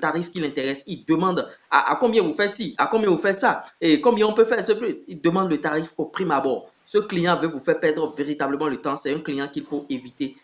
tarif qui l'intéresse. Il demande à combien vous faites ci, à combien vous faites ça, et combien on peut faire ce prix. Il demande le tarif au prime abord. Ce client veut vous faire perdre véritablement le temps. C'est un client qu'il faut éviter.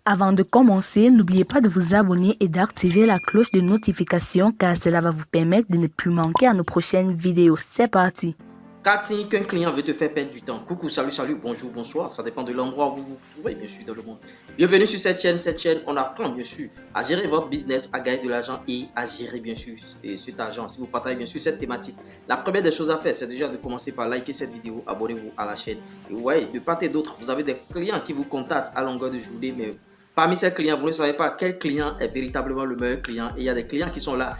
Avant de commencer, n'oubliez pas de vous abonner et d'activer la cloche de notification car cela va vous permettre de ne plus manquer à nos prochaines vidéos. C'est parti! 4 signes qu'un client veut te faire perdre du temps. Coucou, salut, bonjour, bonsoir. Ça dépend de l'endroit où vous vous trouvez, bien sûr, dans le monde. Bienvenue sur cette chaîne. Cette chaîne, on apprend, bien sûr, à gérer votre business, à gagner de l'argent et à gérer, bien sûr, cet argent. Si vous partagez, bien sûr, cette thématique, la première des choses à faire, c'est déjà de commencer par liker cette vidéo, abonnez-vous à la chaîne. Et vous voyez, de part et d'autre, vous avez des clients qui vous contactent à longueur de journée, mais parmi ces clients, vous ne savez pas quel client est véritablement le meilleur client. Et il y a des clients qui sont là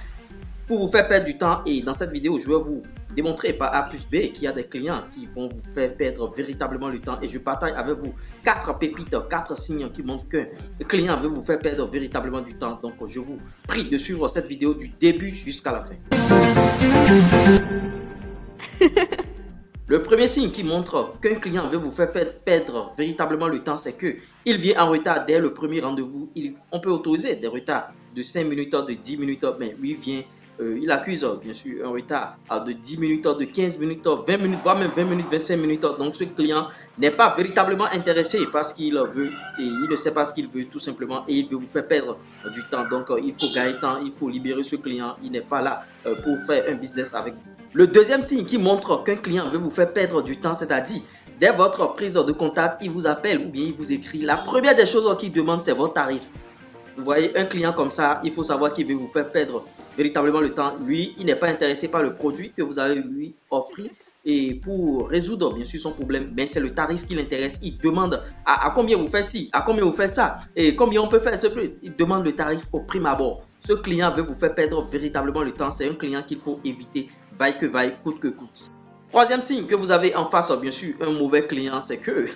pour vous faire perdre du temps. Et dans cette vidéo, je vais vous démontrer par A plus B qu'il y a des clients qui vont vous faire perdre véritablement le temps. Et je partage avec vous 4 pépites, 4 signes qui montrent qu'un client veut vous faire perdre véritablement du temps. Donc, je vous prie de suivre cette vidéo du début jusqu'à la fin. Le premier signe qui montre qu'un client veut vous faire perdre véritablement le temps, c'est qu'il vient en retard dès le premier rendez-vous. On peut autoriser des retards de 5 minutes, de 10 minutes, mais lui vient, il accuse bien sûr un retard de 10 minutes, de 15 minutes, 20 minutes, voire même 20 minutes, 25 minutes. Donc ce client n'est pas véritablement intéressé parce qu'il veut et il ne sait pas ce qu'il veut tout simplement et il veut vous faire perdre du temps. Donc il faut gagner temps, il faut libérer ce client. Il n'est pas là pour faire un business avec vous. Le deuxième signe qui montre qu'un client veut vous faire perdre du temps, c'est-à-dire dès votre prise de contact, il vous appelle ou bien il vous écrit. La première des choses qu'il demande, c'est votre tarif. Vous voyez, un client comme ça, il faut savoir qu'il veut vous faire perdre véritablement le temps. Lui, il n'est pas intéressé par le produit que vous avez lui offert. Et pour résoudre bien sûr son problème, c'est le tarif qui l'intéresse. Il demande à combien vous faites ci, à combien vous faites ça, et combien on peut faire ce prix. Il demande le tarif au prime abord. Ce client veut vous faire perdre véritablement le temps. C'est un client qu'il faut éviter, vaille que vaille, coûte que coûte. Troisième signe que vous avez en face, bien sûr, un mauvais client, c'est que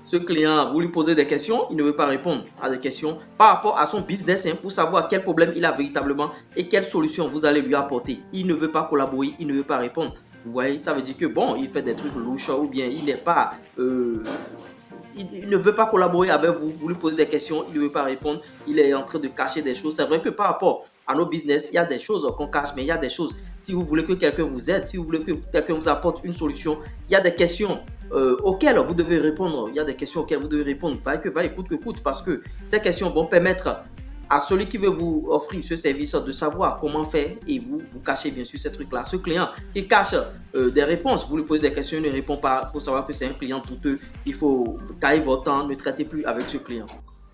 ce client, vous lui posez des questions, il ne veut pas répondre à des questions par rapport à son business pour savoir quel problème il a véritablement et quelle solution vous allez lui apporter. Il ne veut pas collaborer, il ne veut pas répondre. Vous voyez, ça veut dire que bon, il fait des trucs louches ou bien il n'est pas... il ne veut pas collaborer avec vous, vous lui posez des questions, il ne veut pas répondre, il est en train de cacher des choses. C'est vrai que par rapport à nos business, il y a des choses qu'on cache, mais il y a des choses, si vous voulez que quelqu'un vous aide, si vous voulez que quelqu'un vous apporte une solution, il y a des questions auxquelles vous devez répondre, il y a des questions auxquelles vous devez répondre, vaille que vaille, coûte que coûte, parce que ces questions vont permettre à celui qui veut vous offrir ce service de savoir comment faire et vous cachez bien sûr ces trucs-là. Ce client qui cache des réponses, vous lui posez des questions, il ne répond pas, il faut savoir que c'est un client douteux, il faut tailler votre temps, ne traitez plus avec ce client.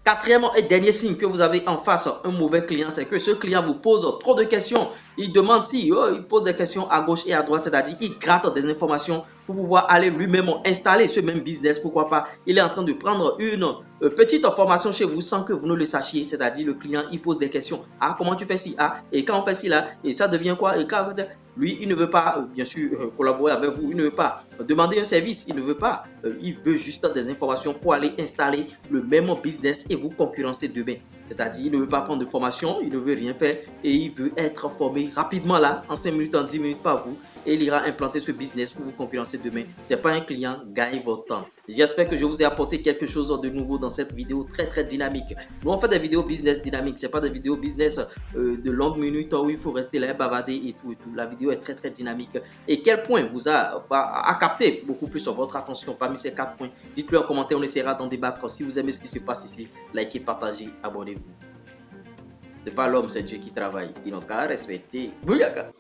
Quatrième et dernier signe que vous avez en face un mauvais client, c'est que ce client vous pose trop de questions. Il demande si, il pose des questions à gauche et à droite, c'est-à-dire il gratte des informations pour pouvoir aller lui-même installer ce même business. Pourquoi pas, il est en train de prendre une petite formation chez vous sans que vous ne le sachiez. C'est-à-dire le client, il pose des questions. Ah, comment tu fais ci? Ah, et quand on fait ci là, et ça devient quoi? Et quand lui, il ne veut pas, bien sûr, collaborer avec vous. Il ne veut pas demander un service. Il ne veut pas. Il veut juste des informations pour aller installer le même business et vous concurrencer demain. C'est-à-dire, il ne veut pas prendre de formation, il ne veut rien faire et il veut être formé rapidement là, en 5 minutes, en 10 minutes par vous. Et il ira implanter ce business pour vous concurrencer demain. Ce n'est pas un client, gagnez votre temps. J'espère que je vous ai apporté quelque chose de nouveau dans cette vidéo très dynamique. Nous on fait des vidéos business dynamiques, ce n'est pas des vidéos business de longues minutes où il faut rester là, bavarder et tout. La vidéo est très dynamique. Et quel point vous a capté beaucoup plus sur votre attention parmi ces 4 points? Dites-le en commentaire, on essaiera d'en débattre. Si vous aimez ce qui se passe ici, likez, partagez, abonnez-vous. C'est pas l'homme, c'est Dieu qui travaille. Il n'a qu'à respecter. Bouyaka.